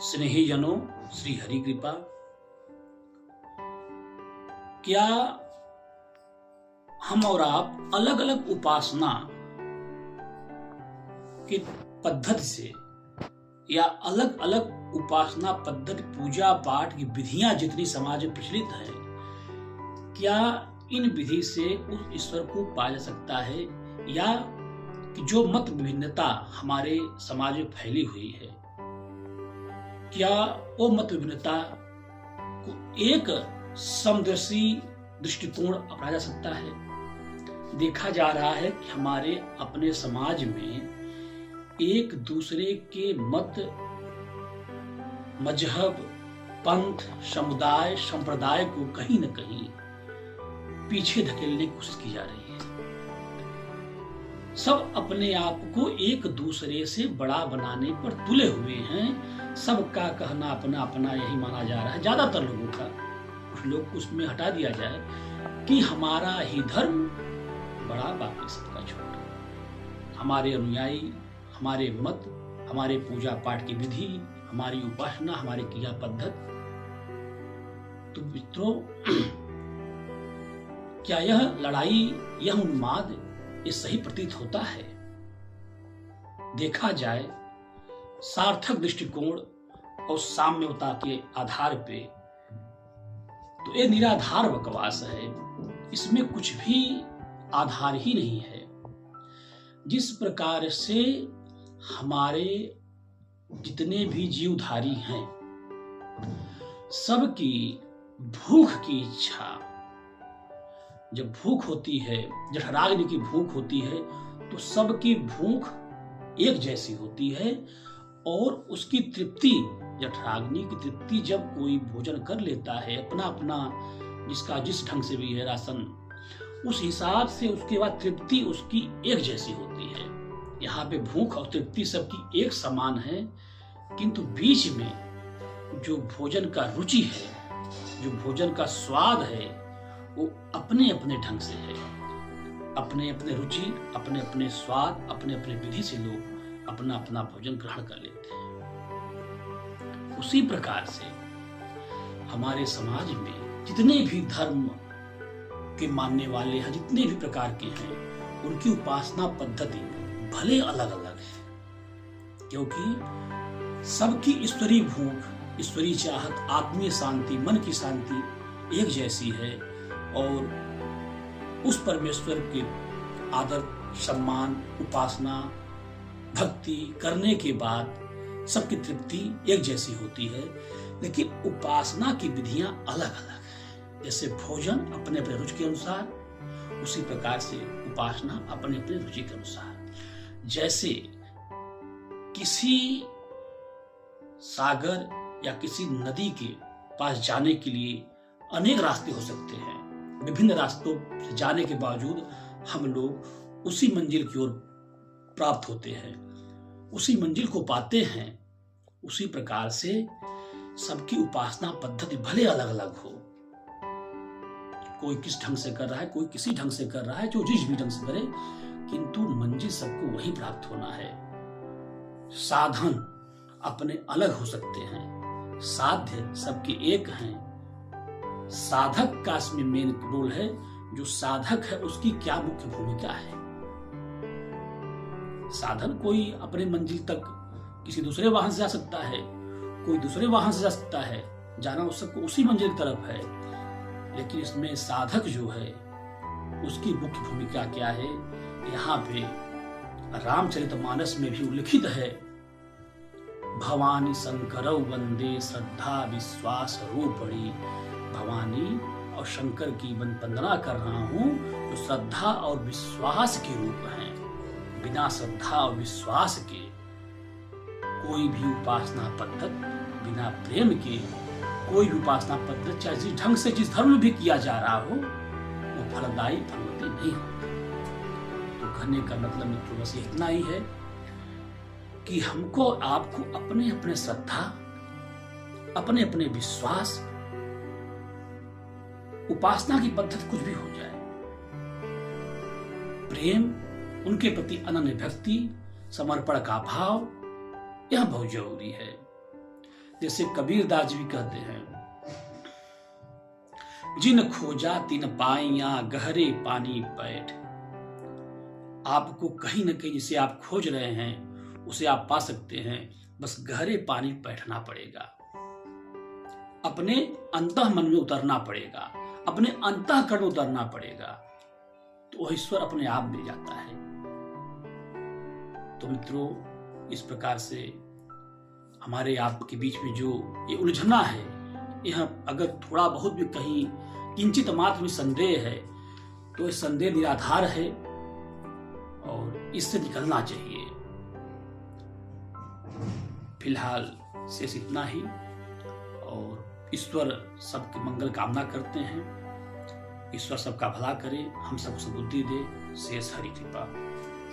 स्नेहीजनों, श्री हरि कृपा। क्या हम और आप अलग अलग उपासना की पद्धति से या अलग अलग उपासना पद्धति, पूजा पाठ की विधियां जितनी समाज में प्रचलित है, क्या इन विधि से उस ईश्वर को पाया जा सकता है, या कि जो मत विभिन्नता हमारे समाज में फैली हुई है, क्या वो मत विभिन्नता को एक समदर्शी दृष्टिकोण अपनाया जा सकता है? देखा जा रहा है कि हमारे अपने समाज में एक दूसरे के मत, मजहब, पंथ, समुदाय, संप्रदाय को कहीं न कहीं पीछे धकेलने की कोशिश की जा रही है। सब अपने आप को एक दूसरे से बड़ा बनाने पर तुले हुए हैं। सबका कहना अपना अपना यही माना जा रहा है, ज्यादातर लोगों का। कुछ लोग को उसमें हटा दिया जाए कि हमारा ही धर्म बड़ा, बाकी सबका छोटा। हमारे अनुयायी, हमारे मत, हमारे पूजा पाठ की विधि, हमारी उपासना, हमारी क्रिया पद्धति। तो मित्रों, क्या यह लड़ाई, यह उन्माद, ये सही प्रतीत होता है? देखा जाए सार्थक दृष्टिकोण और साम्यता के आधार पे तो ये निराधार बकवास है। इसमें कुछ भी आधार ही नहीं है। जिस प्रकार से हमारे जितने भी जीवधारी हैं, सबकी भूख की इच्छा, जब भूख होती है, जठराग्नि की भूख होती है, तो सबकी भूख एक जैसी होती है। और उसकी तृप्ति, जठराग्नि की तृप्ति, जब कोई भोजन कर लेता है अपना अपना, जिसका जिस ढंग से भी है राशन, उस हिसाब से उसके बाद तृप्ति उसकी एक जैसी होती है। यहाँ पे भूख और तृप्ति सबकी एक समान है, किंतु बीच में जो भोजन का रुचि है, जो भोजन का स्वाद है, वो अपने अपने ढंग से है। अपने अपने रुचि, अपने अपने स्वाद, अपने अपने विधि से लोग अपना अपना भोजन ग्रहण कर लेते हैं। उसी प्रकार से हमारे समाज में जितने भी धर्म के मानने वाले हैं, जितने भी प्रकार के हैं, उनकी उपासना पद्धति भले अलग अलग है, क्योंकि सबकी ईश्वरीय भूख, ईश्वरीय चाहत, आत्मीय शांति, मन की शांति एक जैसी है। और उस परमेश्वर के आदर, सम्मान, उपासना, भक्ति करने के बाद सबकी तृप्ति एक जैसी होती है। लेकिन उपासना की विधियां अलग अलग हैं। जैसे भोजन अपने अपने रुचि के अनुसार, उसी प्रकार से उपासना अपने अपने रुचि के अनुसार। जैसे किसी सागर या किसी नदी के पास जाने के लिए अनेक रास्ते हो सकते हैं। विभिन्न रास्तों से जाने के बावजूद हम लोग उसी मंजिल की ओर प्राप्त होते हैं, उसी मंजिल को पाते हैं। उसी प्रकार से सबकी उपासना पद्धति भले अलग अलग हो, कोई किस ढंग से कर रहा है, कोई किसी ढंग से कर रहा है, जो जिस भी ढंग से करे, किंतु मंजिल सबको वही प्राप्त होना है। साधन अपने अलग हो सकते हैं, साध्य सबके एक हैं। साधक का इसमें मेन रोल है। जो साधक है उसकी क्या मुख्य भूमिका है? साधन कोई अपने मंजिल तक किसी दूसरे वाहन से जा सकता है, कोई दूसरे वाहन से जा सकता है, जाना उस सबको उसी मंजिल की तरफ है। लेकिन इसमें साधक जो है उसकी मुख्य भूमिका क्या है? यहाँ पे रामचरितमानस में भी उल्लिखित है, भवानी शंकरौ वंदे श्रद्धा विश्वास रूपणी। भवानी और शंकर की वंदना कर रहा हूं, जो श्रद्धा और विश्वास के रूप हैं। बिना श्रद्धा और विश्वास के कोई भी उपासना पद्धति, बिना प्रेम के कोई भी उपासना पद्धति, चाहे जिस ढंग से, जिस धर्म में भी किया जा रहा हो, वो फलदायी, फलवती नहीं होती। तो कहने का मतलब मित्रों बस इतना ही है कि हमको, आपको अपने अपने श्रद्धा, अपने अपने विश्वास, उपासना की पद्धति कुछ भी हो जाए, प्रेम, उनके प्रति अनन्य भक्ति, समर्पण का भाव, यह बहुत जरूरी है। जैसे कबीर दास जी भी कहते हैं, जिन खोजा तिन पाइया गहरे पानी पैठ। आपको कहीं ना कहीं जिसे आप खोज रहे हैं उसे आप पा सकते हैं, बस गहरे पानी बैठना पड़ेगा, अपने अंतः मन में उतरना पड़ेगा, अपने अंतःकरण में उतरना पड़ेगा, तो वह ईश्वर अपने आप मिल जाता है। तो मित्रों, इस प्रकार से हमारे आपके बीच में जो ये उलझना है, यह अगर थोड़ा बहुत भी कहीं किंचित मात्र में संदेह है तो ये संदेह निराधार है और इससे निकलना चाहिए। फिलहाल शेष इतना ही, और ईश्वर सबके मंगल कामना करते हैं। ईश्वर सबका भला करे, हम सबको बुद्धि दे। शेष हरि कृपा।